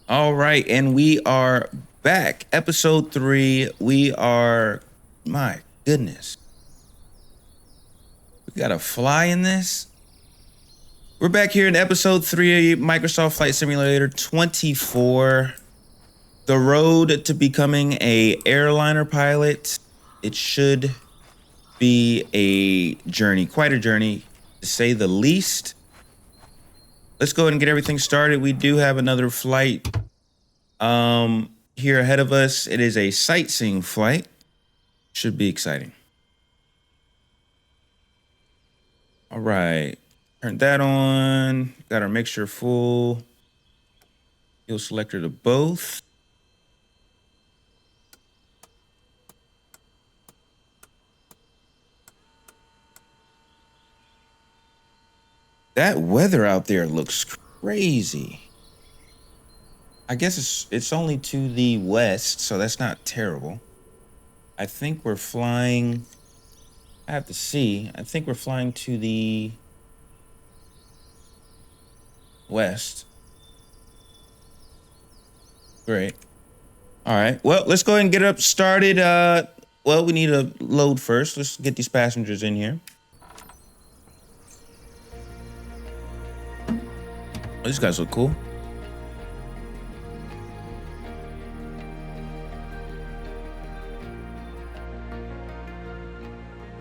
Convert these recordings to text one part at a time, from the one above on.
All right, and we are back. Episode 3. My goodness. We got a fly in this. We're back here in episode 3 of Microsoft Flight Simulator 24. The road to becoming a airliner pilot. It should be a journey, quite a journey, to say the least. Let's go ahead and get everything started. We do have another flight here ahead of us. It is a sightseeing flight. Should be exciting. All right, turn that on. Got our mixture full. Fuel selector to both. That weather out there looks crazy. I guess it's only to the west, so that's not terrible. I think we're flying. I have to see. I think we're flying to the west. Great. All right. Well, let's go ahead and get up started. Well, we need to load first. Let's get these passengers in here. Oh, these guys look cool.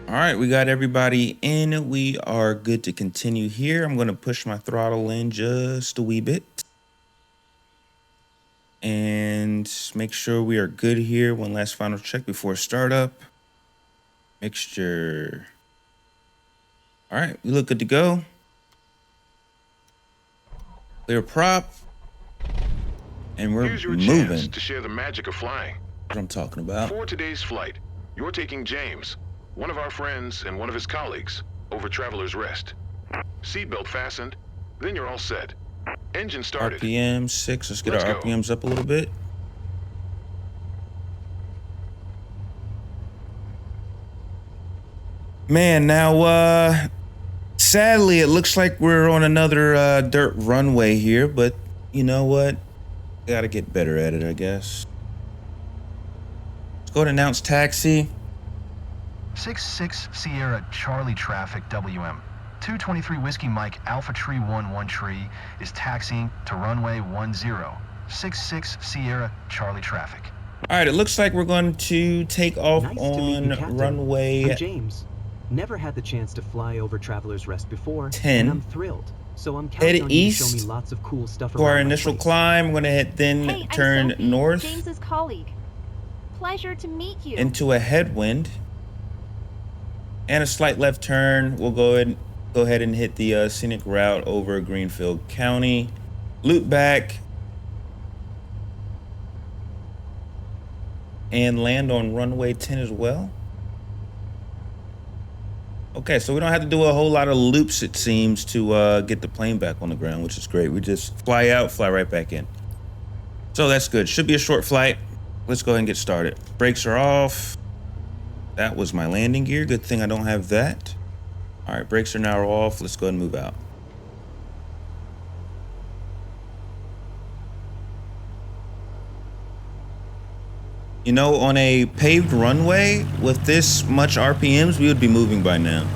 All right, we got everybody in. We are good to continue here. I'm going to push my throttle in just a wee bit. And make sure we are good here. One last final check before startup. Mixture. All right, we look good to go. Clear prop. And we're Here's your moving. chance to share the magic of flying. What I'm talking about. For today's flight, you're taking James, one of our friends and one of his colleagues, over Traveler's Rest. Seatbelt fastened, then you're all set. Engine started. RPM 6. Let's get Let's our go. RPMs up a little bit. Man, now sadly it looks like we're on another dirt runway here, but you know what? Gotta get better at it, I guess. Let's go ahead and announce taxi. 66 Sierra Charlie traffic WM. 223 Whiskey Mike Alpha Tree 11 Tree is taxiing to runway 10. 66 Sierra Charlie traffic. All right, it looks like we're going to take off Nice to meet on you, Captain. runway I'm James. Never had the chance to fly over Traveler's Rest before, 10. and I'm thrilled. So I'm counting Head on you to east show me lots of cool stuff to our around my initial place. climb. We're gonna then Hey, I'm turn Sophie, north James's colleague. Pleasure to meet you. into a headwind and a slight left turn. We'll go ahead and hit the scenic route over Greenfield County, loop back, and land on runway 10 as well. Okay, so we don't have to do a whole lot of loops, it seems, to get the plane back on the ground, which is great. We just fly out, fly right back in. So that's good. Should be a short flight. Let's go ahead and get started. Brakes are off. That was my landing gear. Good thing I don't have that. All right, brakes are now off. Let's go ahead and move out. You know, on a paved runway with this much RPMs, we would be moving by now.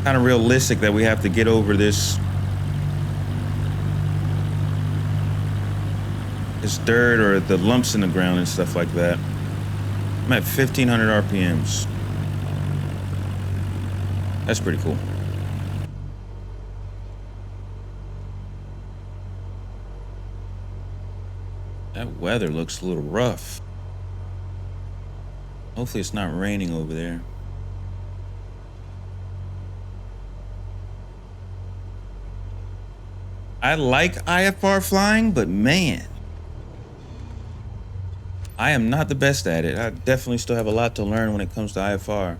Kind of realistic that we have to get over this dirt or the lumps in the ground and stuff like that. I'm at 1,500 RPMs. That's pretty cool. That weather looks a little rough. Hopefully it's not raining over there. I like IFR flying, but man, I am not the best at it. I definitely still have a lot to learn when it comes to IFR.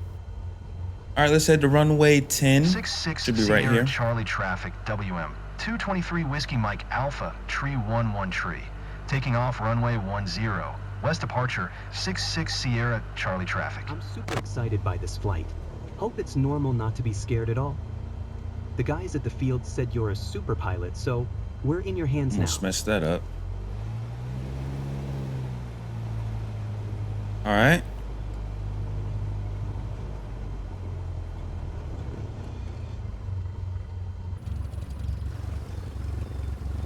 All right, let's head to runway 10. 66 Should be Sierra right here. Charlie traffic WM. 223 Whiskey Mike Alpha Tree 11 Tree. Taking off runway 10. West departure 66 Sierra Charlie traffic. I'm super excited by this flight. Hope it's normal not to be scared at all. The guys at the field said you're a super pilot, so We're in your hands now. Almost messed that up. All right.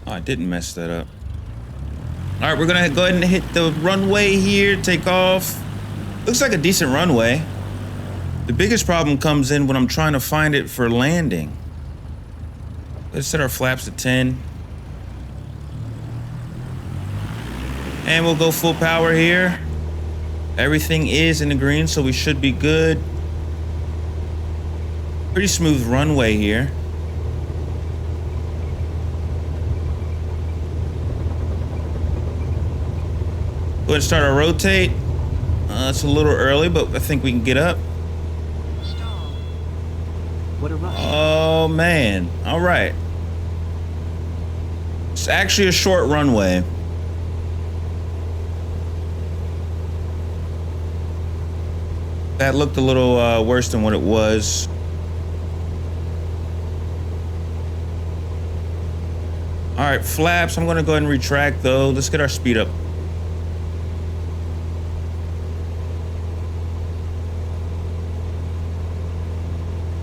Oh, I didn't mess that up. All right, we're gonna go ahead and hit the runway here, take off. Looks like a decent runway. The biggest problem comes in when I'm trying to find it for landing. Let's set our flaps to 10. And we'll go full power here. Everything is in the green, so we should be good. Pretty smooth runway here. Go ahead and start our rotate. It's a little early, but I think we can get up. What a rush. Oh, man. All right. It's actually a short runway. That looked a little worse than what it was. All right, flaps. I'm going to go ahead and retract, though. Let's get our speed up.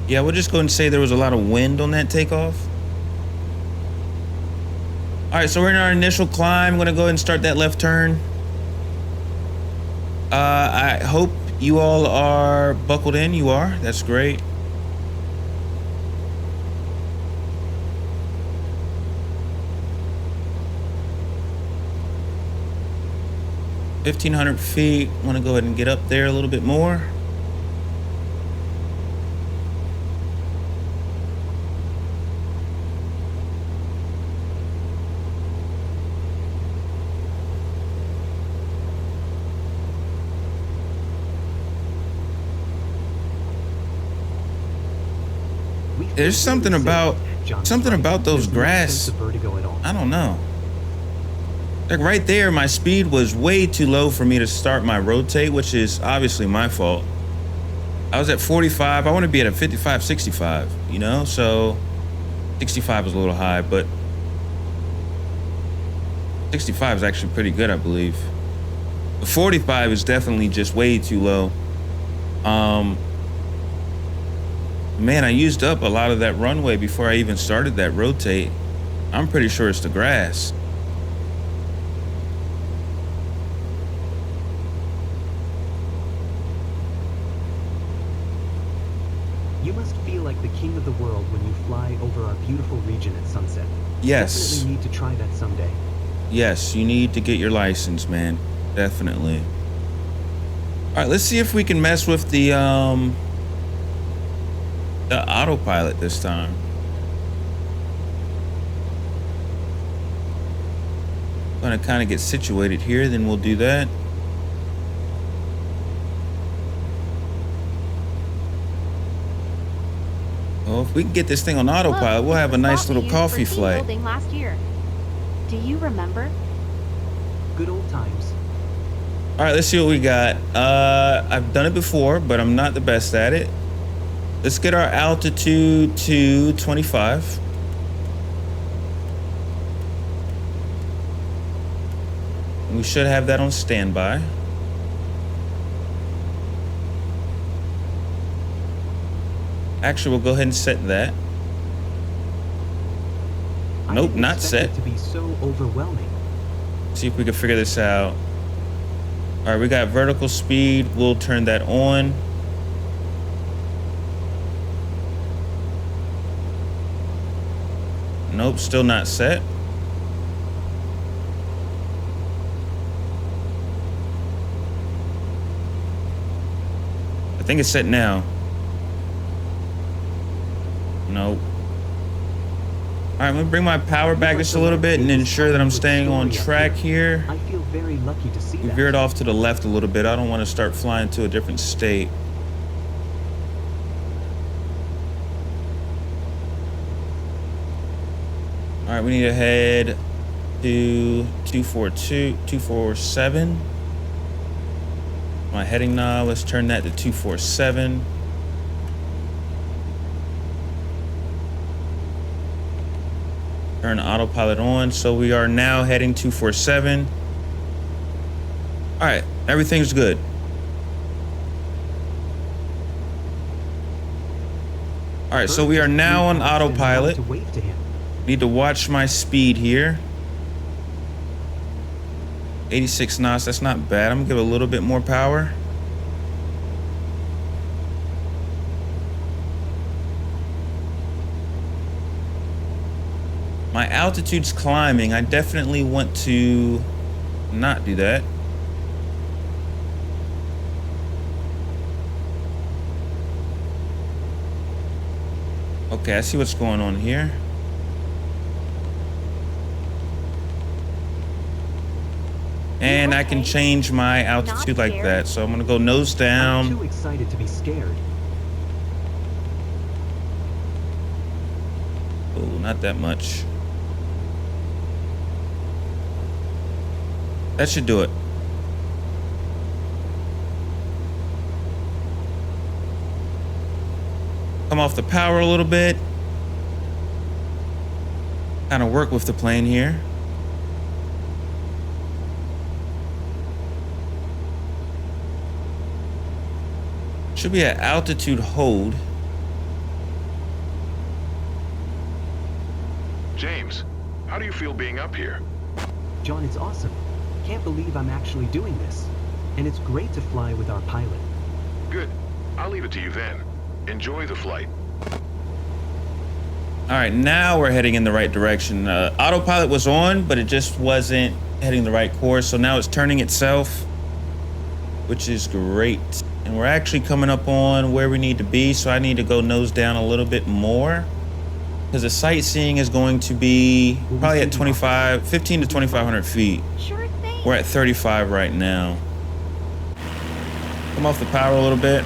Yeah, we'll just go and say there was a lot of wind on that takeoff. All right, so we're in our initial climb. I'm gonna go ahead and start that left turn. I hope you all are buckled in. You are. That's great. (1,500 feet). Want to go ahead and get up there a little bit more. There's something about those grass. I don't know. Like right there, my speed was way too low for me to start my rotate, which is obviously my fault. I was at 45. I want to be at a 55, 65, you know? So 65 is a little high, but 65 is actually pretty good, I believe. The 45 is definitely just way too low. Man, I used up a lot of that runway before I even started that rotate. I'm pretty sure it's the grass. You must feel like the king of the world when you fly over our beautiful region at sunset. Yes. Definitely need to try that someday. Yes, you need to get your license, man. Definitely. All right, let's see if we can mess with the autopilot this time. Gonna kind of get situated here, then we'll do that. Well, if we can get this thing on autopilot, we'll have a nice little coffee flight. Last year. Do you remember? Good old times. All right, let's see what we got. I've done it before, but I'm not the best at it. Let's get our altitude to 25. We should have that on standby. Actually, we'll go ahead and set that. Nope, not set. It to be so overwhelming. See if we can figure this out. All right, we got vertical speed. We'll turn that on. Nope, still not set. I think it's set now. Nope. All right, I'm gonna bring my power back just a little bit and ensure that I'm staying on track here. I feel very lucky to see We that. veered off to the left a little bit. I don't want to start flying to a different state. All right, we need to head to 247. My heading knob, let's turn that to 247. Turn autopilot on. So we are now heading 247. All right, everything's good. All right, so we are now on autopilot. To wave to him. Need to watch my speed here. 86 knots, that's not bad. I'm gonna give it a little bit more power. My altitude's climbing. I definitely want to not do that. Okay, I see what's going on here. And I can change my altitude like that. So I'm gonna go nose down. I'm too excited to be scared. Oh, not that much. That should do it. Come off the power a little bit. Kind of work with the plane here. Should be an altitude hold. James, how do you feel being up here? John, it's awesome. Can't believe I'm actually doing this. And it's great to fly with our pilot. Good. I'll leave it to you then. Enjoy the flight. All right, now we're heading in the right direction. Autopilot was on, but it just wasn't heading the right course. So now it's turning itself, which is great. And we're actually coming up on where we need to be. So I need to go nose down a little bit more because the sightseeing is going to be probably at 15 to 2,500 feet. Sure thing. We're at 35 right now. Come off the power a little bit.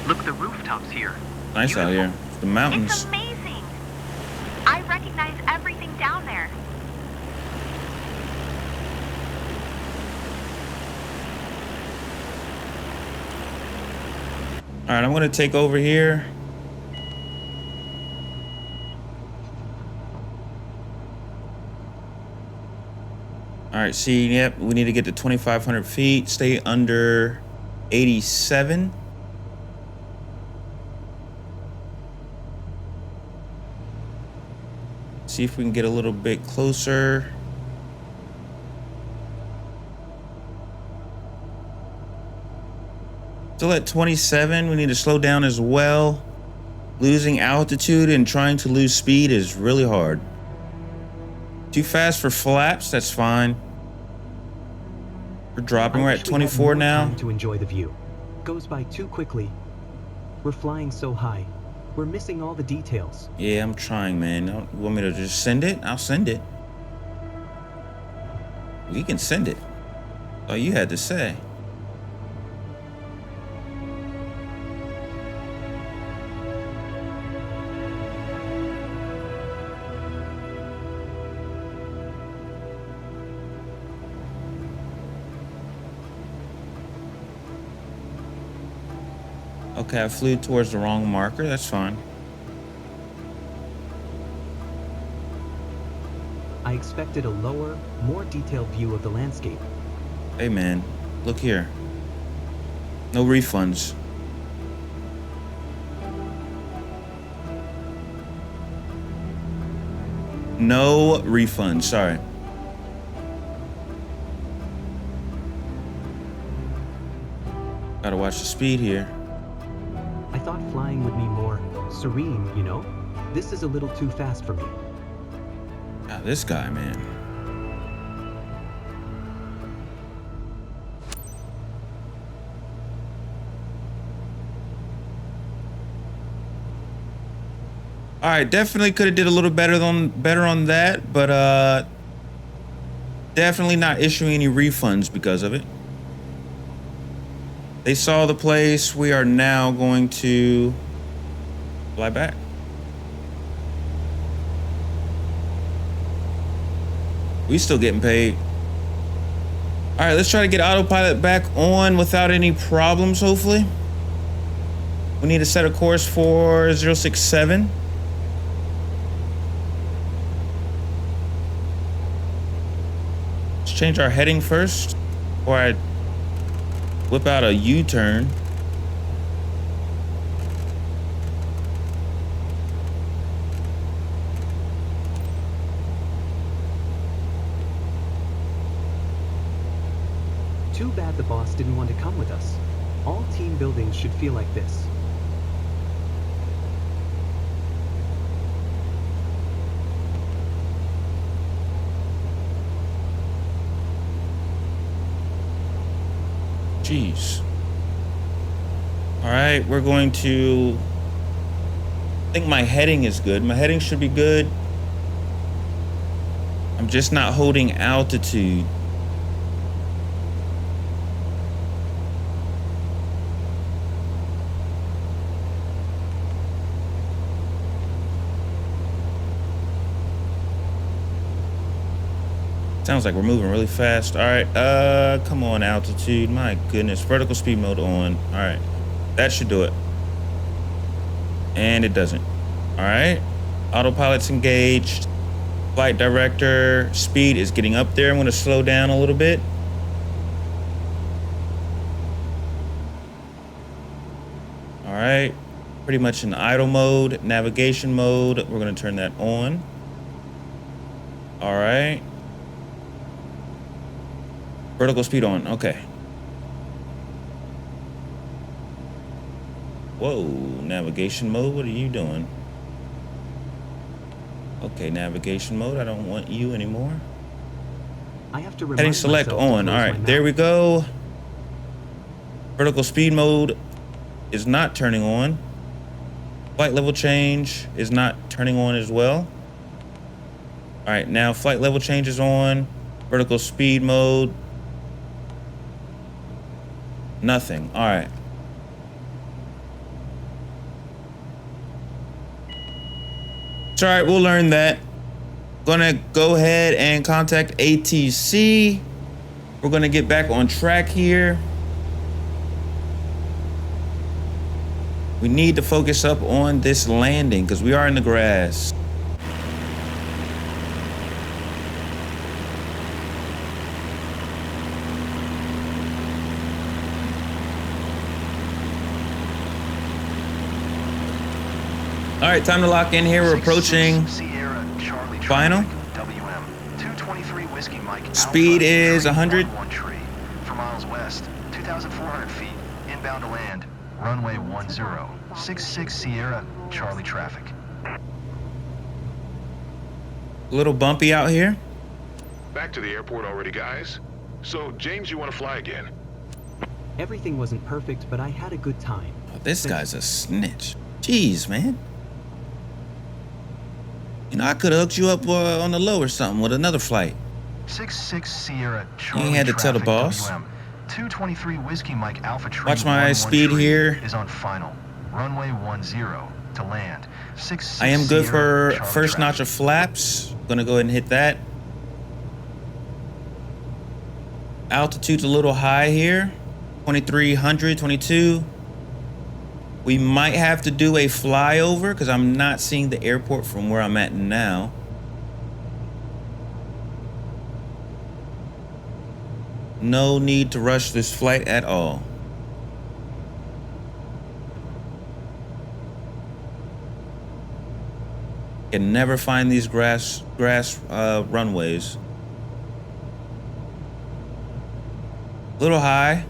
Look at the rooftops here. Nice out here. The mountains. It's amazing. I recognize everything down there. All right, I'm gonna take over here. All right, see, yep, we need to get to 2,500 feet, stay under 87. See if we can get a little bit closer. Still at 27, we need to slow down as well. Losing altitude and trying to lose speed is really hard. Too fast for flaps, that's fine. We're dropping, we're at 24 now. To enjoy the view. Goes by too quickly. We're flying so high. We're missing all the details. Yeah, I'm trying, man. You want me to just send it? I'll send it. We can send it. All you had to say. Okay, I flew towards the wrong marker. That's fine. I expected a lower, more detailed view of the landscape. Hey, man, look here. No refunds. No refunds, sorry. Gotta watch the speed here. I thought flying would be more serene, you know? This is a little too fast for me. Ah, this guy, man. All right, definitely could have did a little better on that, but definitely not issuing any refunds because of it. They saw the place. We are now going to fly back. We still getting paid. All right, let's try to get autopilot back on without any problems, hopefully. We need to set a course for 067. Let's change our heading first before I whip out a U-turn. Too bad the boss didn't want to come with us. All team buildings should feel like this. Jeez. All right, we're going to, I think my heading is good. My heading should be good. I'm just not holding altitude. Sounds like we're moving really fast. All right, come on, altitude. My goodness, vertical speed mode on. All right, that should do it. And it doesn't. All right, autopilot's engaged. Flight director speed is getting up there. I'm gonna slow down a little bit. All right, pretty much in idle mode, navigation mode. We're gonna turn that on. All right. Vertical speed on, okay. Whoa, navigation mode, what are you doing? Okay, navigation mode, I don't want you anymore. I have to Heading select on, all right, there we go. Vertical speed mode is not turning on. Flight level change is not turning on as well. All right, now flight level change is on. Vertical speed mode. Nothing. All right. It's all right. We'll learn that. Gonna go ahead and contact ATC. We're gonna get back on track here. We need to focus up on this landing because we are in the grass. All right, time to lock in here. We're approaching final. WM 223 Whiskey Mike. Speed is 100. For miles west, 2,400 feet. Inbound to land. Runway 10. 66 Sierra Charlie traffic. A little bumpy out here. Back to the airport already, guys. So, James, you want to fly again? Everything wasn't perfect, but I had a good time. Oh, this guy's a snitch. Jeez, man. You know, I could have hooked you up on the low or something with another flight. 66 Sierra Charlie. You ain't had to tell the boss. WM 223 Whiskey Mike Alpha Tree. Watch my speed here. Is on final. Runway 10 to land. 66 I am good Sierra for Charlie first notch traffic. of flaps. Gonna go ahead and hit that. Altitude's a little high here. 2,300, 22. We might have to do a flyover because I'm not seeing the airport from where I'm at now. No need to rush this flight at all. Can never find these grass runways. Little high.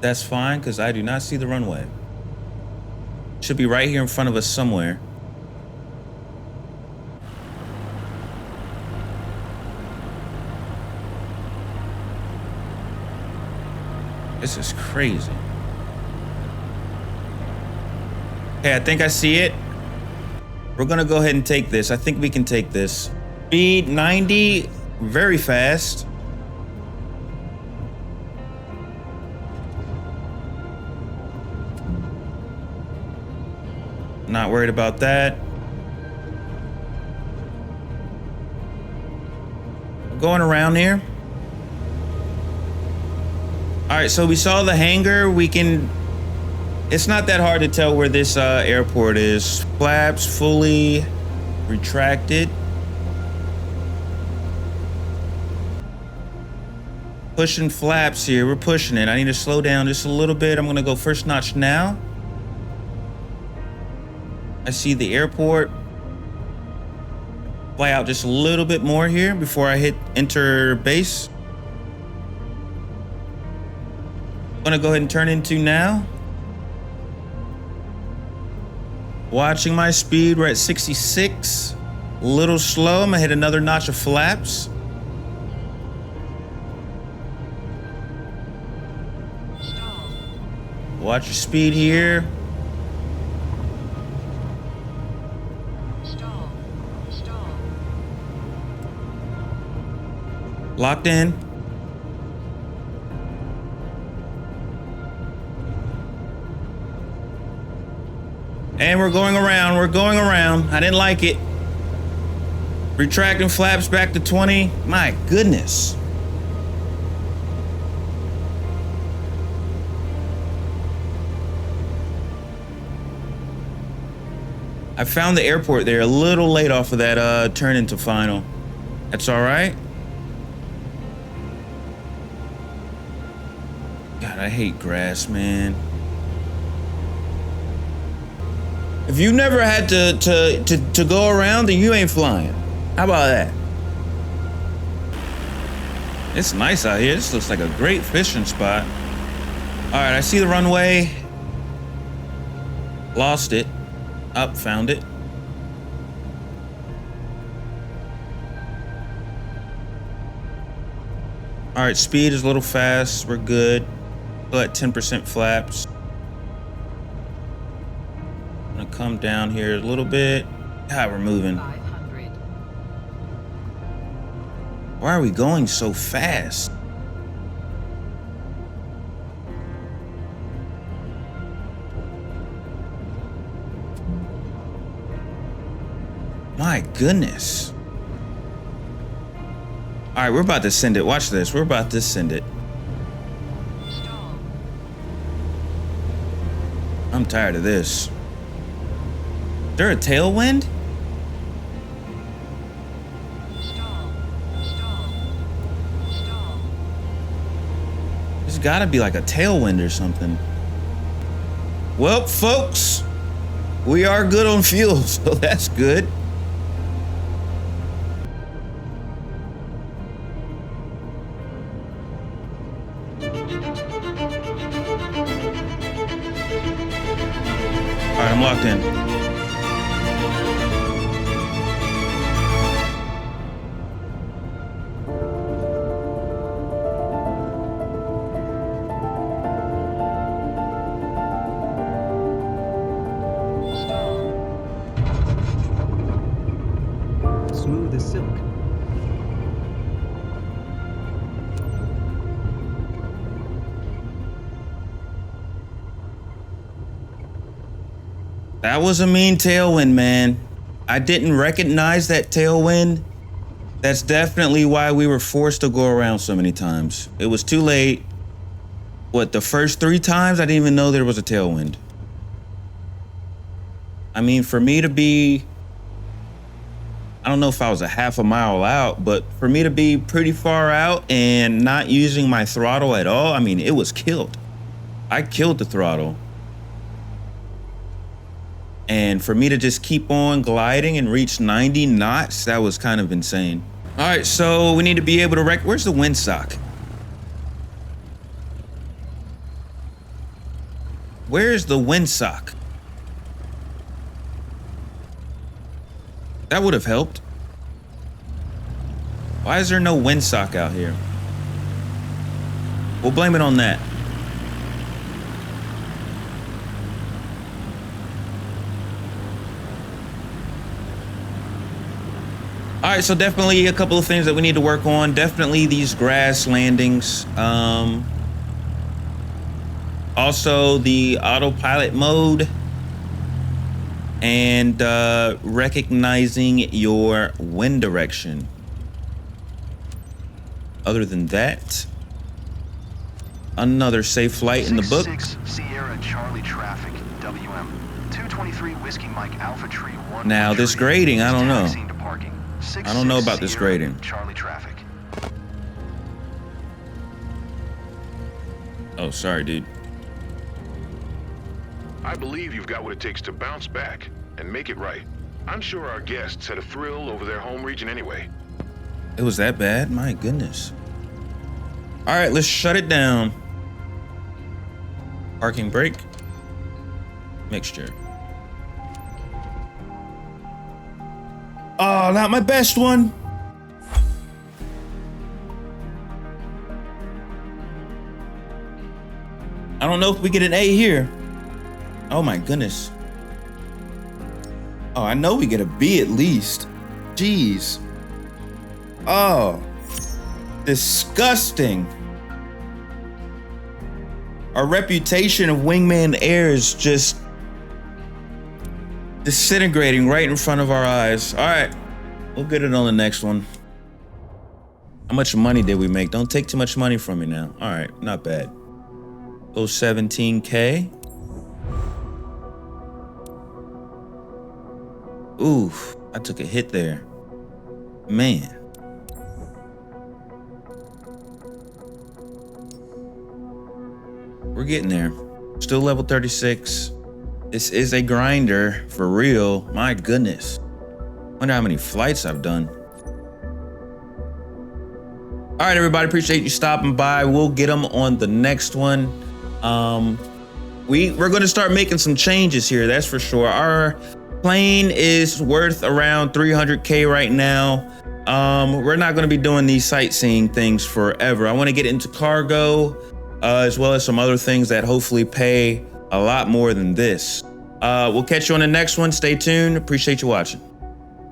That's fine because I do not see the runway. Should be right here in front of us somewhere. This is crazy. Okay, I think I see it. We're gonna go ahead and take this. I think we can take this. Speed 90, very fast. Not worried about that. Going around here. All right, so we saw the hangar. It's not that hard to tell where this airport is. Flaps fully retracted. Pushing flaps here. We're pushing it. I need to slow down just a little bit. I'm gonna go first notch now. I see the airport. Fly out just a little bit more here before I hit enter base. I'm gonna go ahead and turn into now. Watching my speed, we're at 66. A little slow. I'm gonna hit another notch of flaps. Watch your speed here. Locked in. And we're going around. We're going around. I didn't like it. Retracting flaps back to 20. My goodness. I found the airport there a little late off of that turn into final. That's all right. God, I hate grass, man. If you never had to go around, then you ain't flying. How about that? It's nice out here. This looks like a great fishing spot. All right, I see the runway. Lost it. Up, found it. All right, speed is a little fast. We're good. Still at 10% flaps. I'm gonna come down here a little bit. God, we're moving. 500. Why are we going so fast? My goodness. All right, we're about to send it. Watch this. We're about to send it. Stall. I'm tired of this. Is there a tailwind? Stall. Stall. Stall. There's gotta be like a tailwind or something. Well, folks, we are good on fuel, so that's good. All right, I'm locked in. Smooth as silk. That was a mean tailwind, man. I didn't recognize that tailwind. That's definitely why we were forced to go around so many times. It was too late. What, the first 3 times, I didn't even know there was a tailwind. I mean, for me to be, I don't know if I was a half a mile out, but for me to be pretty far out and not using my throttle at all, I mean, it was killed. I killed the throttle. And for me to just keep on gliding and reach 90 knots, that was kind of insane. All right, so we need to be able to where's the windsock? Where's the windsock? That would have helped. Why is there no windsock out here? We'll blame it on that. All right, so definitely a couple of things that we need to work on. Definitely these grass landings. Also the autopilot mode. And recognizing your wind direction. other than that, another safe flight in the book. 66 Sierra Charlie traffic, WM. 223 Whiskey Mike Alpha Tree 1. Now, this grading, I don't know. Taxiing to parking. I don't know about this Sierra grading. Charlie traffic. Oh, sorry, dude. I believe you've got what it takes to bounce back and make it right. I'm sure our guests had a thrill over their home region anyway. It was that bad? My goodness. All right, let's shut it down. Parking brake. Mixture. Oh, not my best one. I don't know if we get an A here. Oh my goodness. Oh, I know we get a B at least. Jeez. Oh, disgusting. Our reputation of Wingman Air is just disintegrating right in front of our eyes. All right, we'll get it on the next one. How much money did we make? Don't take too much money from me now. All right, not bad. Go 17K. Oof, I took a hit there. Man. We're getting there. Still level 36. This is a grinder for real. My goodness. Wonder how many flights I've done. All right, everybody, appreciate you stopping by. We'll get them on the next one. We're gonna start making some changes here, that's for sure. Our plane is worth around 300K right now. We're not gonna be doing these sightseeing things forever. I wanna get into cargo, as well as some other things that hopefully pay a lot more than this. We'll catch you on the next one. Stay tuned. Appreciate you watching.